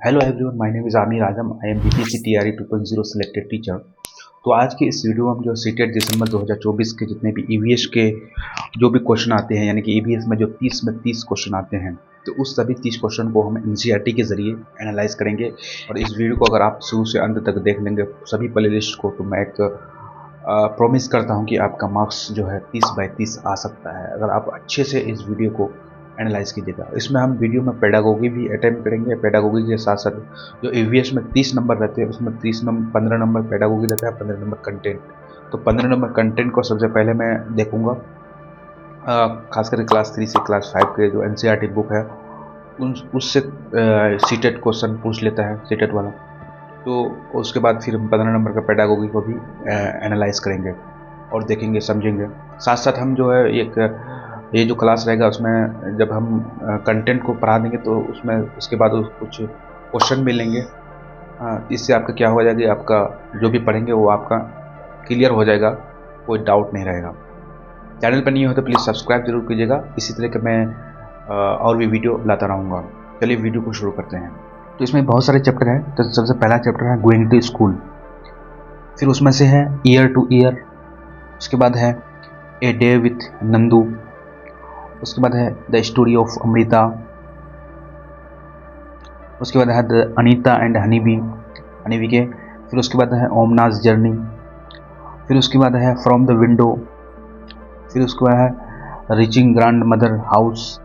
Hello everyone, my name is Aamir Azam. I am BPC TRE 2.0 selected teacher. तो आज के इस वीडियो में हम जो सीटेट दिसंबर 2024 के जितने भी ईवीएस के जो भी क्वेश्चन आते हैं, यानी कि ईवीएस में जो 30 में 30 क्वेश्चन आते हैं, तो उस सभी 30 क्वेश्चन को हम एनसीईआरटी के जरिए एनालाइज करेंगे। और इस वीडियो को अगर आप शुरू से अंत तक देख लेंगे सभी प्ले लिस्ट को, तो मैं एक प्रॉमिस करता हूँ कि आपका मार्क्स जो है 30 बाई 30 आ सकता है, अगर आप अच्छे से इस वीडियो को एनालाइज कीजिएगा। इसमें हम वीडियो में पेडागोगी भी अटेम्प्ट करेंगे। पेडागोगी के साथ साथ जो ईवीएस में 30 नंबर रहते हैं, उसमें 15 नंबर पेडागोगी रहता है, 15 नंबर कंटेंट। तो 15 नंबर कंटेंट को सबसे पहले मैं देखूंगा, खास करके क्लास 3 से क्लास 5 के जो एनसीईआरटी बुक है उससे सीटेट क्वेश्चन पूछ लेता है सीटेट वाला। तो उसके बाद फिर हम 15 नंबर का पेडागोगी को भी एनालाइज करेंगे और देखेंगे, समझेंगे। साथ साथ हम जो है ये जो क्लास रहेगा उसमें जब हम कंटेंट को पढ़ा देंगे तो उसमें उसके बाद कुछ क्वेश्चन भी लेंगे। इससे आपका क्या हो जाएगा, आपका जो भी पढ़ेंगे वो आपका क्लियर हो जाएगा, कोई डाउट नहीं रहेगा। चैनल पर नहीं हो तो प्लीज़ सब्सक्राइब जरूर कीजिएगा। इसी तरह के मैं और भी वीडियो लाता रहूँगा। चलिए वीडियो को शुरू करते हैं। तो इसमें बहुत सारे चैप्टर हैं। तो सबसे पहला चैप्टर है गोइंग टू स्कूल, फिर उसमें से है ईयर टू ईयर, उसके बाद है ए डे विथ नंदू, उसके बाद है द स्टोरी ऑफ अमृता, उसके बाद है द अनीता एंड हनीबी के, फिर उसके बाद है ओमनाज जर्नी, फिर उसके बाद है फ्रॉम द विंडो, फिर उसके बाद है रीचिंग ग्रैंड मदर हाउस,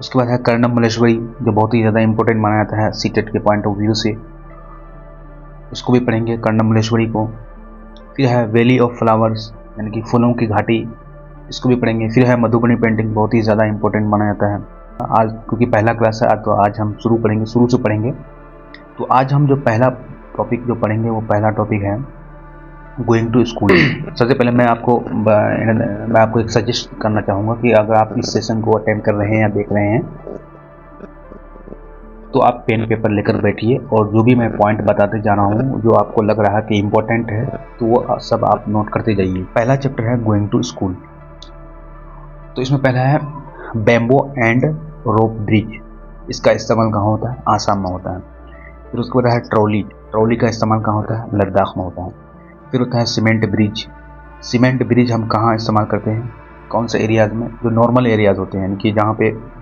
उसके बाद है कर्णम मलेश्वरी जो बहुत ही ज़्यादा इंपॉर्टेंट माना जाता है सीटेट के पॉइंट ऑफ व्यू से, उसको भी पढ़ेंगे कर्णम मलेश्वरी को। फिर है वैली ऑफ फ्लावर्स यानी कि फूलों की घाटी, इसको भी पढ़ेंगे। फिर है मधुबनी पेंटिंग, बहुत ही ज़्यादा इंपॉर्टेंट माना जाता है। आज क्योंकि पहला क्लास है तो आज हम शुरू से पढ़ेंगे। तो आज हम जो पहला टॉपिक जो पढ़ेंगे वो पहला टॉपिक है गोइंग टू स्कूल। सबसे पहले मैं आपको एक सजेस्ट करना चाहूँगा कि अगर आप इस सेशन को अटेंड कर रहे हैं या देख रहे हैं तो आप पेन पेपर लेकर बैठिए और जो भी मैं पॉइंट बताते जा रहा हूँ, जो आपको लग रहा है कि इम्पोर्टेंट है, तो वो सब आप नोट करते जाइए। पहला चैप्टर है गोइंग टू स्कूल। तो इसमें पहला है बैम्बो एंड रोप ब्रिज, इसका इस्तेमाल कहाँ होता है? आसाम में होता है। फिर उसके बाद है ट्रॉली का इस्तेमाल कहाँ होता है? लद्दाख में होता है। फिर होता है सीमेंट ब्रिज हम कहाँ इस्तेमाल करते हैं? कौन से एरियाज़ में? जो नॉर्मल एरियाज़ होते हैं, यानी कि जहाँ पे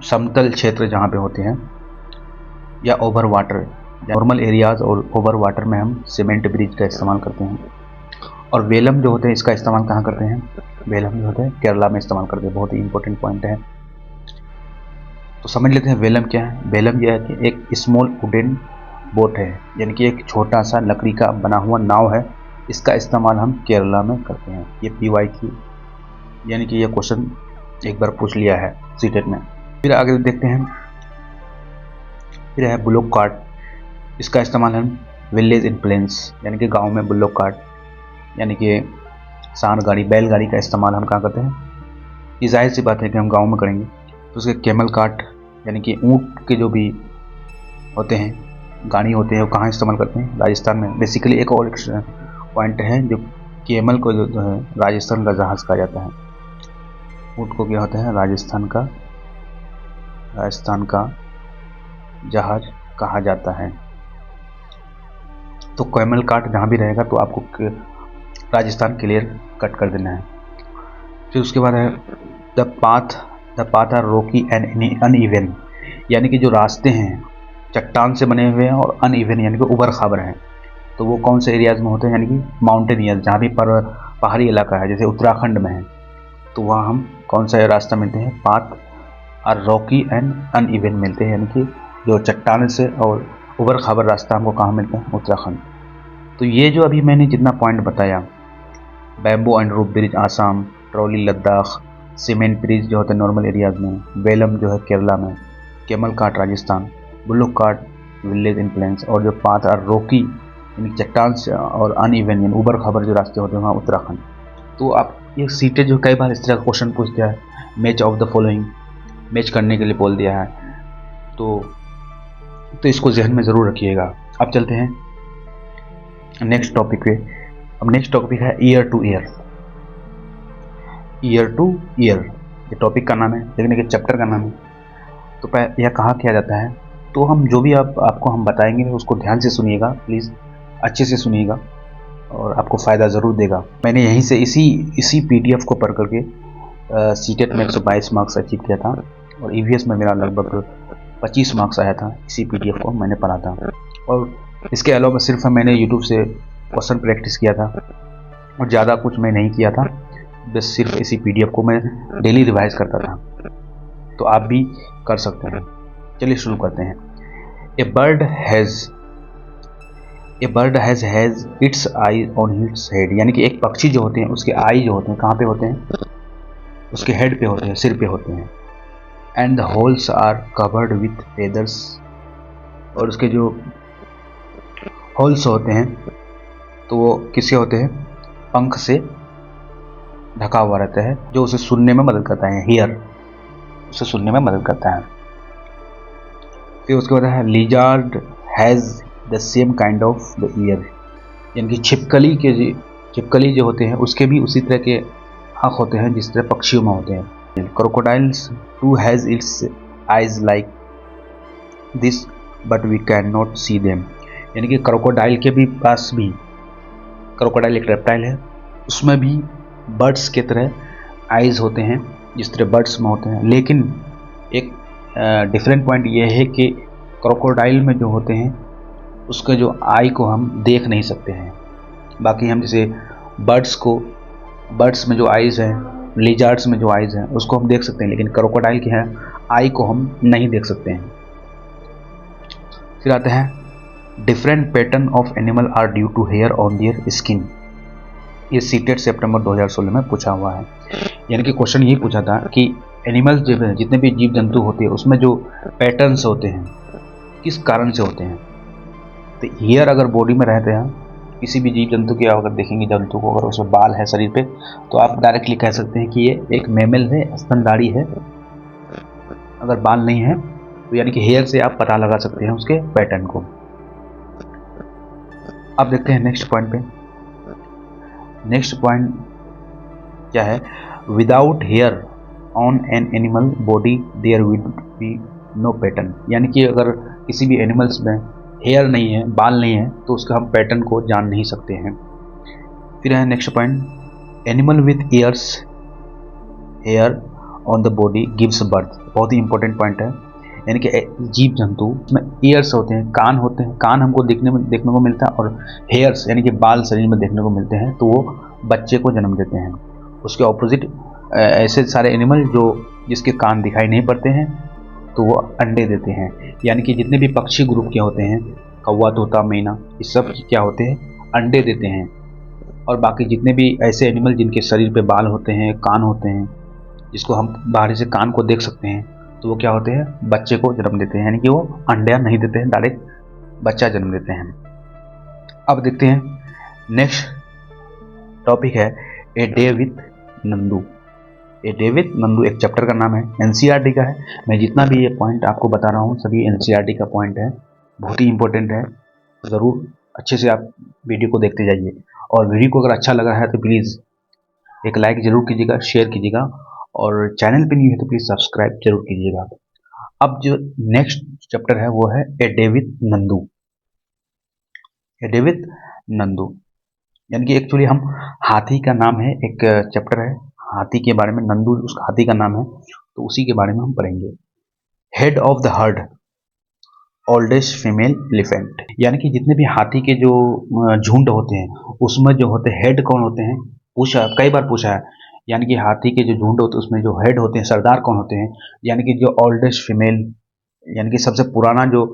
समतल क्षेत्र जहाँ पे होते हैं, या ओवर वाटर, नॉर्मल एरियाज़ और ओवर वाटर में हम सीमेंट ब्रिज का इस्तेमाल करते हैं। और वेलम जो होते हैं इसका इस्तेमाल कहाँ करते हैं? वेलम जो होते हैं केरला में इस्तेमाल करते हैं। बहुत ही इंपॉर्टेंट पॉइंट है, तो समझ लेते हैं वेलम क्या है। वेलम यह है कि एक स्मॉल वुडन बोट है, यानी कि एक छोटा सा लकड़ी का बना हुआ नाव है। इसका इस्तेमाल हम केरला में करते हैं। ये PYQ यानी कि यह क्वेश्चन एक बार पूछ लिया है सीटेट में। फिर आगे देखते हैं, फिर है बुलोक कार्ट, इसका इस्तेमाल हम विलेज इन प्लेन्स यानी कि गाँव में बुलोक कार्ट यानी कि सांड गाड़ी, बैलगाड़ी का इस्तेमाल हम कहाँ करते हैं? ये जाहिर सी बात है कि हम गांव में करेंगे। तो उसके कैमल कार्ट यानी कि ऊँट के जो भी होते हैं गाड़ी होते हैं वो कहाँ इस्तेमाल करते हैं? राजस्थान में। बेसिकली एक और पॉइंट है, जो कैमल को जो है राजस्थान का जहाज़ कहा जाता है, ऊँट को क्या होता है? राजस्थान का जहाज़ कहा जाता है। तो कैमल कार्ट जहाँ भी रहेगा तो आपको राजस्थान क्लियर कट कर देना है। फिर उसके बाद है the path are rocky and uneven, यानी कि जो रास्ते हैं चट्टान से बने हुए हैं और अनइवन यानी कि उबड़ खाबड़ हैं। तो वो कौन से एरियाज़ में होते हैं? यानी कि माउंटेन एरियाज, जहाँ भी पहाड़ी इलाका है, जैसे उत्तराखंड में है, तो वहाँ हम कौन सा रास्ता मिलते हैं? Path are rocky and uneven मिलते हैं, यानी कि जो चट्टान से और उबड़ खाबड़ रास्ता हमको कहाँ मिलता है? उत्तराखंड। तो ये जो अभी मैंने जितना पॉइंट बताया, bamboo and rope bridge Assam, trolley Ladakh, cement bridge जो होता है नॉर्मल एरियाज़ में, वेलम जो है केरला में, camel cart Rajasthan, bullock cart village in plains, और जो पाथ आर रॉकी यानी चट्टान से और अनइवन यानी उबड़ खाबड़ जो रास्ते होते हैं वहाँ उत्तराखंड। तो आप ये सीटें जो कई बार इस तरह का क्वेश्चन पूछ दिया है, match of the following, match करने के लिए बोल दिया है, तो इसको जहन में ज़रूर रखिएगा। अब चलते हैं नेक्स्ट टॉपिक पे। अब नेक्स्ट टॉपिक है ईयर टू ईयर। ये टॉपिक का नाम है, लेकिन एक चैप्टर का नाम है। तो यह कहाँ किया जाता है? तो हम जो भी आपको हम बताएंगे उसको ध्यान से सुनिएगा, प्लीज़ अच्छे से सुनिएगा और आपको फ़ायदा ज़रूर देगा। मैंने यहीं से इसी पीडीएफ को पढ़ करके सीटेट में 122 मार्क्स अचीव किया था और ईवीएस में मेरा लगभग 25 मार्क्स आया था। इसी पीडीएफ को मैंने पढ़ा था और इसके अलावा सिर्फ मैंने यूट्यूब से क्वेश्चन प्रैक्टिस किया था और ज़्यादा कुछ मैं नहीं किया था, बस सिर्फ इसी पीडीएफ को मैं डेली रिवाइज करता था। तो आप भी कर सकते हैं। चलिए शुरू करते हैं। A bird has its eye on its head, यानी कि एक पक्षी जो होते हैं उसके आई जो होते हैं कहाँ पे होते हैं? उसके हेड पे होते हैं, सिर पे होते हैं। And the holes are covered with feathers, और उसके जो होल्स होते हैं तो वो किससे होते हैं? पंख से ढका हुआ रहता है, जो उसे सुनने में मदद करता है। हियर उसे सुनने में मदद करता है। फिर उसके बाद है lizard has the same kind of the year, यानी कि छिपकली जो होते हैं उसके भी उसी तरह के आँख होते हैं जिस तरह पक्षियों में होते हैं। Crocodiles too has its eyes like this but we can not see them, यानी कि क्रोकोडाइल के भी पास भी, क्रोकोडाइल एक रेप्टाइल है, उसमें भी बर्ड्स के तरह आइज होते हैं जिस तरह बर्ड्स में होते हैं। लेकिन एक डिफरेंट पॉइंट ये है कि क्रोकोडाइल में जो होते हैं उसके जो आई को हम देख नहीं सकते हैं। बाकी हम जैसे बर्ड्स में जो आइज़ हैं, लिजार्ड्स में जो आइज़ हैं उसको हम देख सकते हैं, लेकिन क्रोकोडाइल के हैं आई को हम नहीं देख सकते हैं। फिर आते हैं different pattern of animal are due to hair on their skin. ये सीटेट सितंबर 2016 में पूछा हुआ है। यानी कि क्वेश्चन ये पूछा था कि एनिमल्स जितने भी जीव जंतु होते हैं उसमें जो पैटर्न्स होते हैं किस कारण से होते हैं। तो हेयर अगर बॉडी में रहते हैं, किसी भी जीव जंतु के अगर देखेंगे जंतु को अगर उसमें बाल है शरीर पे, तो आप डायरेक्टली कह सकते हैं कि ये एक मैमल है, स्तनधारी है। अगर बाल नहीं है तो यानी कि हेयर से आप पता लगा सकते हैं उसके पैटर्न को। अब देखते हैं नेक्स्ट पॉइंट पे। नेक्स्ट पॉइंट क्या है? Without hair on an animal body there will be no pattern, यानी कि अगर किसी भी एनिमल्स में हेयर नहीं है, बाल नहीं है, तो उसका हम पैटर्न को जान नहीं सकते हैं। फिर है next point, animal with ears hair on the body gives birth. बहुत ही इंपॉर्टेंट पॉइंट है। यानी कि जीव जंतु में ईयर्स होते हैं, कान होते हैं, कान हमको देखने को मिलता है, और हेयर्स यानी कि बाल शरीर में देखने को मिलते हैं, तो वो बच्चे को जन्म देते हैं। उसके ऑपोजिट ऐसे सारे एनिमल जिसके कान दिखाई नहीं पड़ते हैं तो वो अंडे देते हैं। यानी कि जितने भी पक्षी ग्रुप के होते हैं, कौवा, तोता, मैना, ये सब क्या होते हैं? अंडे देते हैं। और बाकी जितने भी ऐसे एनिमल जिनके शरीर पे बाल होते हैं, कान होते हैं, जिसको हम बाहर से कान को देख सकते हैं, तो वो क्या होते हैं? बच्चे को जन्म देते हैं। यानी कि वो अंडे नहीं देते हैं, डायरेक्ट बच्चा जन्म देते हैं। अब देखते हैं नेक्स्ट टॉपिक है a day with Nandu. A day with Nandu एक चैप्टर का नाम है, एनसीईआरटी का है। मैं जितना भी ये पॉइंट आपको बता रहा हूँ सभी एनसीईआरटी का पॉइंट है, बहुत ही इंपॉर्टेंट है। ज़रूर अच्छे से आप वीडियो को देखते जाइए, और वीडियो को अगर अच्छा लगा है तो प्लीज़ एक लाइक ज़रूर कीजिएगा, शेयर कीजिएगा, और चैनल पे नहीं है तो प्लीज़ सब्सक्राइब जरूर कीजिएगा। अब जो नेक्स्ट चैप्टर है वो है a day with Nandu. A day with Nandu यानी कि एक्चुअली हम हाथी का नाम है, एक चैप्टर है हाथी के बारे में, नंदू उसका हाथी का नाम है, तो उसी के बारे में हम पढ़ेंगे। Head of the heard oldest female elephant, यानी कि जितने भी हाथी के जो झुंड होते हैं उसमें जो होते हैं हेड कौन होते हैं? कई बार पूछा है। यानी कि हाथी के जो झुंड होते हैं उसमें जो हेड होते हैं, सरदार कौन होते हैं? यानी कि जो ओल्डेस्ट फीमेल, यानी कि सबसे पुराना जो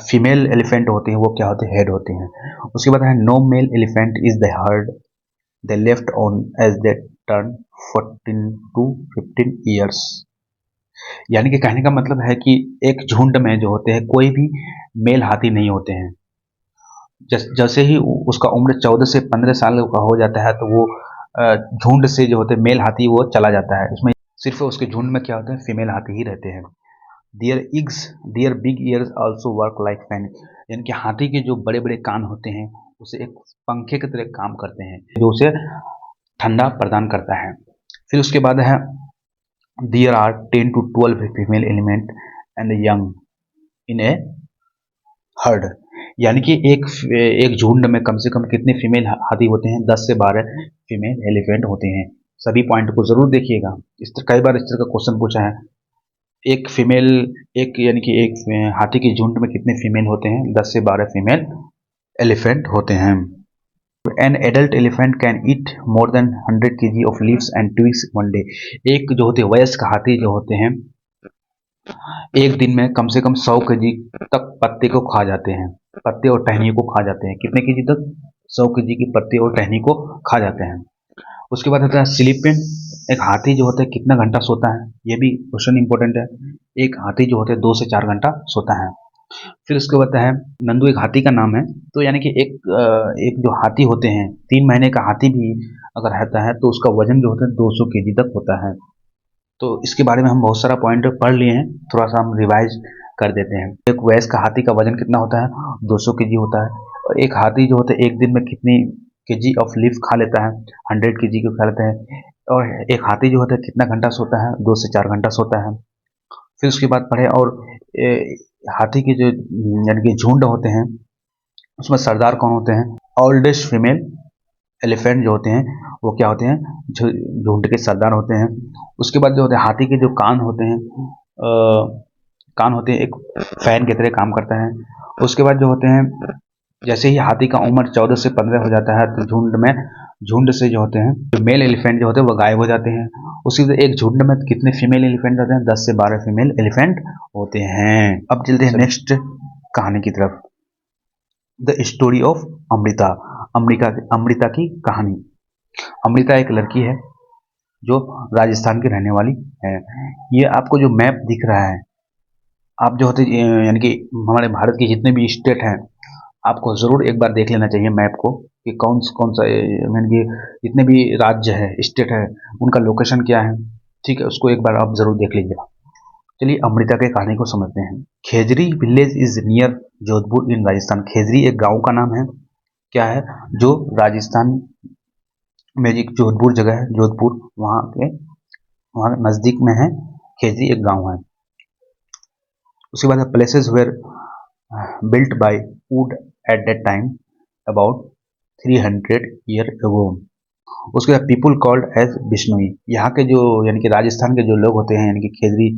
फीमेल एलिफेंट होते हैं वो क्या होते हैं? हेड होते हैं। उसके बाद है no male elephant is the herd they left on as they turn 14 to 15 years. यानी कि कहने का मतलब है कि एक झुंड में जो होते हैं कोई भी मेल हाथी नहीं होते हैं। जैसे ही उसका उम्र 14 से 15 साल का हो जाता है तो वो झुंड से जो होते हैं मेल हाथी वो चला जाता है। उसमें सिर्फ उसके झुंड में क्या होते हैं? फीमेल हाथी ही रहते हैं। Their big ears also work like fan, यानी कि हाथी के जो बड़े बड़े कान होते हैं उसे एक पंखे की तरह काम करते हैं, जो उसे ठंडा प्रदान करता है। फिर उसके बाद है there are 10 to 12 female element and young, in a herd, यानी कि एक झुंड में कम से कम कितने फीमेल हाथी होते हैं? 10 से 12 फीमेल एलिफेंट होते हैं। सभी पॉइंट को जरूर देखिएगा, कई बार इस तरह का क्वेश्चन पूछा है। एक फीमेल, एक यानी कि एक हाथी के झुंड में कितने फीमेल होते हैं? 10 से 12 फीमेल एलिफेंट होते हैं। An adult elephant can eat more than 100 kg of leaves and twigs one day. एक जो होते हैं वयस्क हाथी जो होते हैं, एक दिन में कम से कम 100 kg तक पत्ते को खा जाते हैं, पत्ते और टहनी को खा जाते हैं। कितने केजी तक? 100 kg की पत्ते और टहनी को खा जाते हैं। उसके बाद आता है स्लीपिंग। एक हाथी जो होता है कितना घंटा सोता है? ये भी क्वेश्चन इंपॉर्टेंट है। एक हाथी जो होता है 2 से 4 घंटा सोता है। फिर उसके बाद है नंदू, एक हाथी का नाम है। तो यानी कि एक जो हाथी होते हैं, 3 महीने का हाथी भी अगर रहता है तो उसका वजन जो होता है 200 kg तक होता है। तो इसके बारे में हम बहुत सारा पॉइंट पढ़ लिए हैं, थोड़ा सा हम रिवाइज कर देते हैं। एक वयस्क हाथी का वजन कितना होता है? 200 kg होता है। और एक हाथी जो होता है एक दिन में कितनी केजी ऑफ लीफ खा लेता है? 100 kg को खा लेता है। और एक हाथी जो होता है कितना घंटा सोता है? 2 से 4 घंटा सोता है। फिर उसके बाद पढ़े और हाथी के जो यानी कि झुंड होते हैं उसमें सरदार कौन होते हैं? ओल्डेस्ट फीमेल एलिफेंट जो होते हैं वो क्या होते हैं? झुंड के सरदार होते हैं। उसके बाद जो होते हैं हाथी के जो कान होते हैं, कान होते हैं एक फैन की तरह काम करता है। उसके बाद जो होते हैं, जैसे ही हाथी का उम्र 14 से 15 हो जाता है तो झुंड से जो होते हैं जो मेल एलिफेंट जो होते हैं वो गायब हो जाते हैं। उसी तरह एक झुंड में कितने फीमेल एलिफेंट होते हैं? 10 से 12 फीमेल एलिफेंट होते हैं। अब चलते हैं नेक्स्ट कहानी की तरफ। The story of Amrita. Amrita की कहानी। अमृता एक लड़की है जो राजस्थान की रहने वाली है। ये आपको जो मैप दिख रहा है, आप जो होते यानी कि हमारे भारत के जितने भी स्टेट हैं आपको ज़रूर एक बार देख लेना चाहिए मैप को कि कौन कौन सा यानी कि जितने भी राज्य है, स्टेट है, उनका लोकेशन क्या है। ठीक है, उसको एक बार आप ज़रूर देख लीजिएगा। चलिए अमृता के कहानी को समझते हैं। खेजरी विलेज इज नियर जोधपुर इन राजस्थान। खेजरी एक गांव का नाम है, क्या है, जो राजस्थान में एक जोधपुर जगह है, जोधपुर वहाँ नज़दीक में है। खेजरी एक गांव है। उसके बाद places were built by wood at that time about 300 year ago. उसके बाद पीपुल कॉल्ड एज बिश्नोई। यहाँ के जो यानी कि राजस्थान के जो लोग होते हैं यानी कि खेजरी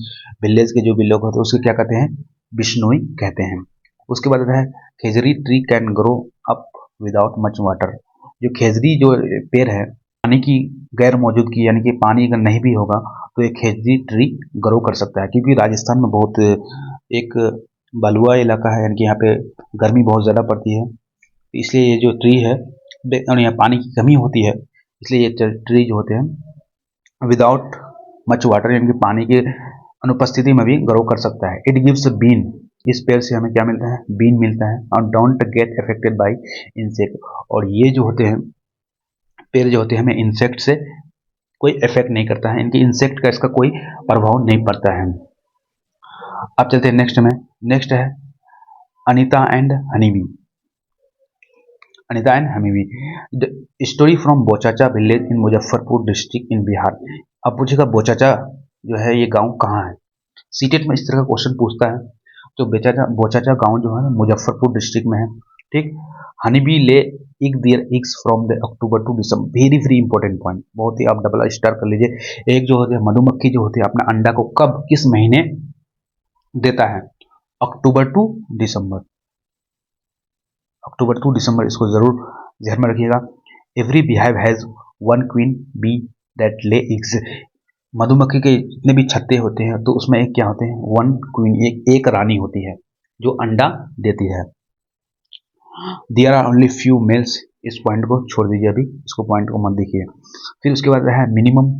विलेज के जो भी लोग होते हैं उसको क्या कहते हैं? बिश्नोई कहते हैं। उसके बाद आता है khejri tree can grow up without much water. जो खेजरी जो पेड़ है, पानी की गैर मौजूदगी यानी कि पानी अगर नहीं भी होगा तो ये खेजरी ट्री ग्रो कर सकता है, क्योंकि राजस्थान में बहुत एक बलुआ इलाका है, यानी कि यहाँ पे गर्मी बहुत ज़्यादा पड़ती है। इसलिए ये जो ट्री है और यहाँ पानी की कमी होती है, इसलिए ये ट्री जो होते हैं विदाउट मच वाटर यानी कि पानी की अनुपस्थिति में भी ग्रो कर सकता है। It gives bean. इस पेड़ से हमें क्या मिलता है? बीन मिलता है। और don't get affected by insect. और ये जो होते हैं पेड़ जो होते हैं हमें इंसेक्ट से कोई इफेक्ट नहीं करता है, इनकी इंसेक्ट का इसका कोई प्रभाव नहीं पड़ता है। अब चलते हैं नेक्स्ट में। नेक्स्ट है Anita and honeybee. Anita and honeybee, the story from Bochacha village in Muzaffarpur district in Bihar. अब पूछेगा बोचाचा जो है ये गांव कहाँ है? सीटेट में इस तरह का क्वेश्चन पूछता है। तो बोचाचा गांव जो है मुजफ्फरपुर डिस्ट्रिक्ट में है। ठीक। Honeybee lay egg their eggs from the October to December. Very very important point, बहुत ही आप डबल स्टार कर लीजिए। एक जो होते हैं मधुमक्खी जो होती है अपना अंडा को कब किस महीने देता है? अक्टूबर टू दिसंबर। अक्टूबर टू दिसंबर, इसको जरूर ध्यान में रखिएगा। Every beehive has one queen bee that lay eggs. मधुमक्खी के जितने भी छत्ते होते हैं तो उसमें एक क्या होते हैं? वन क्वीन, एक रानी होती है जो अंडा देती है। There are only few males. इस पॉइंट को छोड़ दीजिए, अभी इसको पॉइंट को मत देखिए। फिर उसके बाद है मिनिमम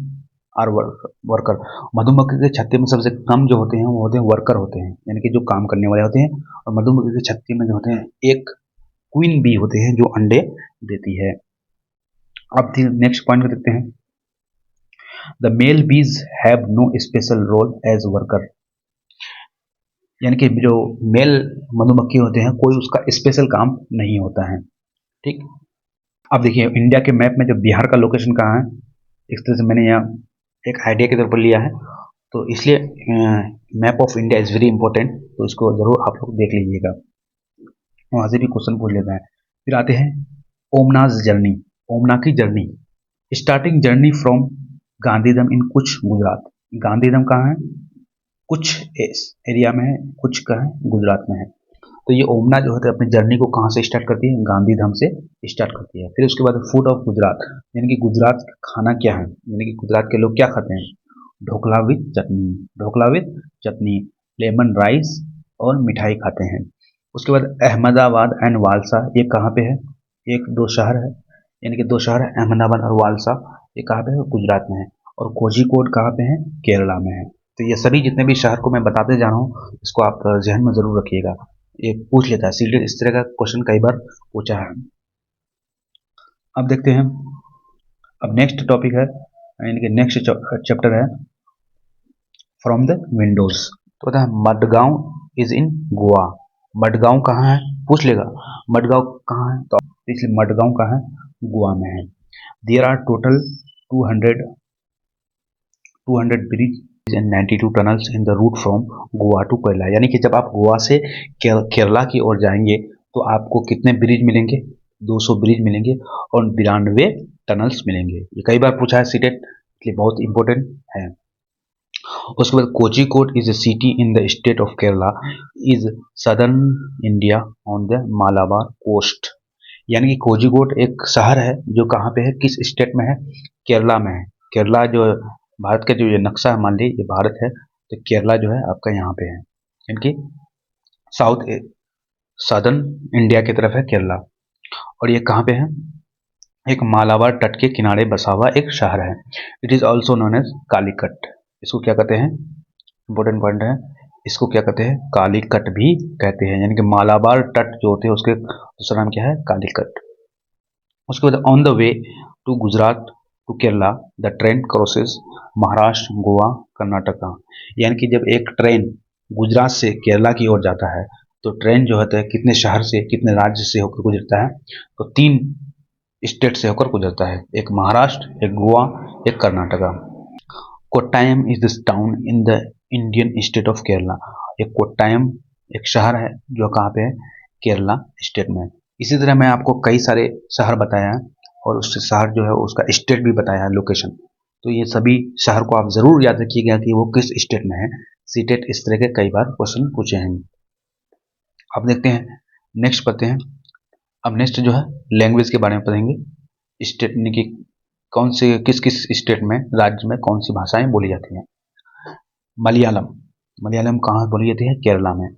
आर वर्कर। मधुमक्खी के छत्ते में सबसे कम जो होते हैं वो होते हैं वर्कर होते हैं, यानी कि जो काम करने वाले होते हैं। और मधुमक्खी के छत्ते में जो होते हैं एक क्वीन बी होते हैं जो अंडे देती है। अब नेक्स्ट पॉइंट को देखते हैं। The male bees have no special role as worker. यानी कि जो मेल मधुमक्खी होते हैं कोई उसका स्पेशल काम नहीं होता है। ठीक। अब देखिए इंडिया के मैप में जो बिहार का लोकेशन कहाँ है, इस तरह से मैंने यहाँ एक आइडिया के तौर पर लिया है। तो इसलिए map of India is very important, तो इसको ज़रूर आप लोग देख लीजिएगा, वहाँ से भी क्वेश्चन पूछ लेता है। फिर आते हैं ओमनाज जर्नी, ओमना की journey, starting journey from Gandhidham in कुछ गुजरात। गांधीधाम कहाँ है? कुछ एरिया में है, कुछ का है गुजरात में है। तो ये ओमना जो होता है अपनी जर्नी को कहाँ से स्टार्ट करती है? गांधीधाम से स्टार्ट करती है। फिर उसके बाद फूड ऑफ गुजरात, यानी कि गुजरात का खाना क्या है, यानी कि गुजरात के लोग क्या खाते हैं? Dhokla with chutney, dhokla with chutney, lemon rice और मिठाई खाते हैं। उसके बाद अहमदाबाद एंड वालसा, ये कहाँ पे है? एक दो शहर है, यानी कि दो शहर है अहमदाबाद और वालसा, ये कहाँ पे है? गुजरात में है। और कोझिकोड कहाँ पे है? केरला में है। तो ये सभी जितने भी शहर को मैं बताते जा रहा हूँ, इसको आप जहन में जरूर रखिएगा, ये पूछ लेता है सीटेट, इस तरह का क्वेश्चन कई बार पूछा है। अब देखते हैं, अब नेक्स्ट टॉपिक है, यानी कि नेक्स्ट चैप्टर है फ्रॉम द विंडोज। तो होता है मडगांव इज इन गोवा। मडगांव कहाँ है? पूछ लेगा मडगांव कहाँ है, तो इसलिए मडगांव कहाँ है? गोवा में है। There are total 200 bridge and 92 tunnels in the route from Goa to Kerala, यानी कि जब आप गोवा से केरला की ओर जाएंगे तो आपको कितने ब्रिज मिलेंगे? 200 ब्रिज मिलेंगे और 92 टनल्स मिलेंगे। ये कई बार पूछा है सीटेट, इसलिए बहुत इंपॉर्टेंट है। उसके बाद Kozhikode is a city in the state of Kerala, is southern India on the Malabar coast, यानी कि कोझिकोड एक शहर है जो कहाँ पे है, किस स्टेट में है? केरला में है। केरला जो भारत का जो ये नक्शा है, मान लीजिए ये भारत है, तो केरला जो है आपका यहाँ पे है, यानी कि साउथ सदर्न इंडिया की तरफ है केरला। और ये कहाँ पे है? एक मालाबार तट के किनारे बसा हुआ एक शहर है। It is also known as Calicut, इसको क्या कहते हैं? इंपॉर्टेंट पॉइंट है, इसको क्या कहते हैं? कालीकट भी कहते हैं, यानी कि मालाबार तट जो होते हैं उसके दूसरा नाम क्या है? कालीकट। उसके बाद on the way to Gujarat to Kerala the train crosses Maharashtra, Goa, Karnataka, यानी कि जब एक ट्रेन गुजरात से केरला की ओर जाता है तो ट्रेन जो होता है कितने शहर से, कितने राज्य से होकर गुजरता है? तो 3 स्टेट से होकर गुजरता है, एक महाराष्ट्र, एक गोवा, एक Karnataka. Kottayam is this town in the Indian state of Kerala, एक कोट्टायम एक शहर है जो कहाँ पे है? केरला स्टेट में। इसी तरह मैं आपको कई सारे शहर बताया है और उस शहर जो है उसका स्टेट भी बताया है, लोकेशन। तो ये सभी शहर को आप जरूर याद रखिएगा कि वो किस स्टेट में है। सीटेट इस तरह के कई बार क्वेश्चन पूछे हैं। अब देखते हैं, नेक्स्ट पढ़ते हैं। अब नेक्स्ट जो है लैंग्वेज के बारे में पढ़ेंगे। स्टेट यानी कि कौन से किस किस स्टेट में, राज्य में कौन सी भाषाएं बोली जाती हैं। मलयालम, मलयालम कहाँ बोली जाती है? केरला में।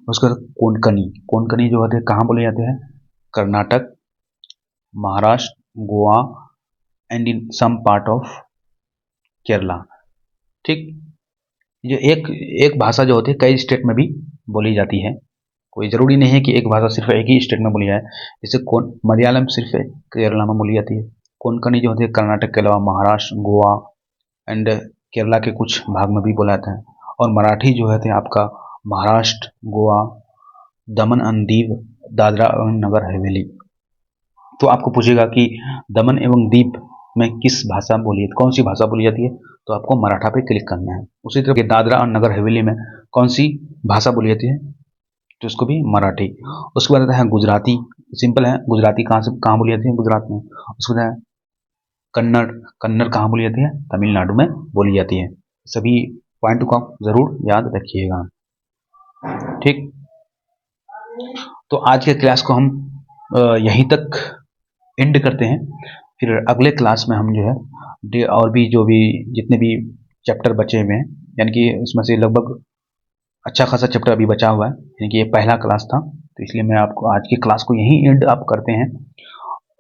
उसके बाद कोंकणी, कोंकणी जो होते हैं कहाँ बोले जाते हैं? Karnataka, Maharashtra, Goa and in some part of Kerala. ठीक, ये एक भाषा जो होती है कई स्टेट में भी बोली जाती है, कोई ज़रूरी नहीं है कि एक भाषा सिर्फ एक ही स्टेट में बोली जाए। जैसे मलयालम सिर्फ केरला में बोली जाती है, कोंकणी जो होती है कर्नाटक के अलावा महाराष्ट्र, गोवा एंड केरला के कुछ भाग में भी बोला जाता है। और मराठी जो है आपका महाराष्ट्र, गोवा, दमन एंड दीव, दादरा और नगर हवेली। तो आपको पूछेगा कि दमन एवं दीव में किस भाषा बोली है, कौन सी भाषा बोली जाती है, तो आपको मराठा पे क्लिक करना है। उसी तरह दादरा और नगर हवेली में कौन सी भाषा बोली जाती है, तो इसको भी मराठी। उसके बाद आता है गुजराती, सिंपल है, गुजराती कहाँ से कहाँ बोली जाती है? गुजरात में। उसके बाद कन्नड़, कन्नड़ कहाँ बोली जाती है? तमिलनाडु में बोली जाती है। सभी पॉइंट को आप जरूर याद रखिएगा। ठीक, तो आज के क्लास को हम यहीं तक एंड करते हैं। फिर अगले क्लास में हम जो है और भी जो भी जितने भी चैप्टर बचे हुए हैं, यानी कि इसमें से लगभग अच्छा खासा चैप्टर अभी बचा हुआ है, यानी कि ये पहला क्लास था, तो इसलिए मैं आपको आज की क्लास को यहीं एंड आप करते हैं।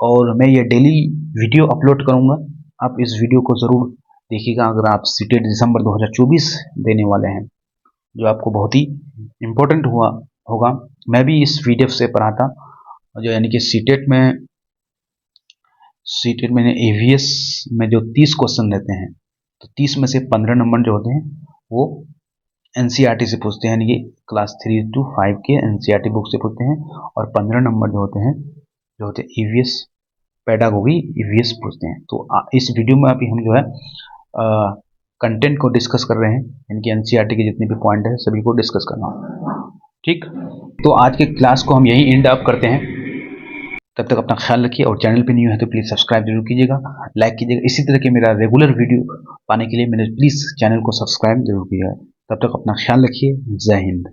और मैं ये डेली वीडियो अपलोड करूंगा, आप इस वीडियो को ज़रूर देखिएगा अगर आप सीटेट दिसंबर 2024 देने वाले हैं, जो आपको बहुत ही इम्पोर्टेंट हुआ होगा। मैं भी इस वीडियो से पढ़ा था, जो यानी कि सीटेट में EVS में जो 30 क्वेश्चन रहते हैं, तो 30 में से 15 नंबर जो होते हैं वो NCERT से पूछते हैं, यानी कि क्लास 3 to 5 के NCERT बुक से पूछते हैं। और 15 नंबर जो होते हैं EVS पेडागोगी EVS पूछते हैं। तो इस वीडियो में अभी हम जो है कंटेंट को डिस्कस कर रहे हैं, यानी कि एनसीईआरटी के जितने भी पॉइंट है सभी को डिस्कस करना। ठीक, तो आज के क्लास को हम यहीं एंड अप करते हैं। तब तक अपना ख्याल रखिए, और चैनल पे न्यू है तो प्लीज़ सब्सक्राइब जरूर कीजिएगा, लाइक कीजिएगा। इसी तरह के मेरा रेगुलर वीडियो पाने के लिए मेरे प्लीज़ चैनल को सब्सक्राइब जरूर कीजिएगा। तब तक अपना ख्याल रखिए। जय हिंद।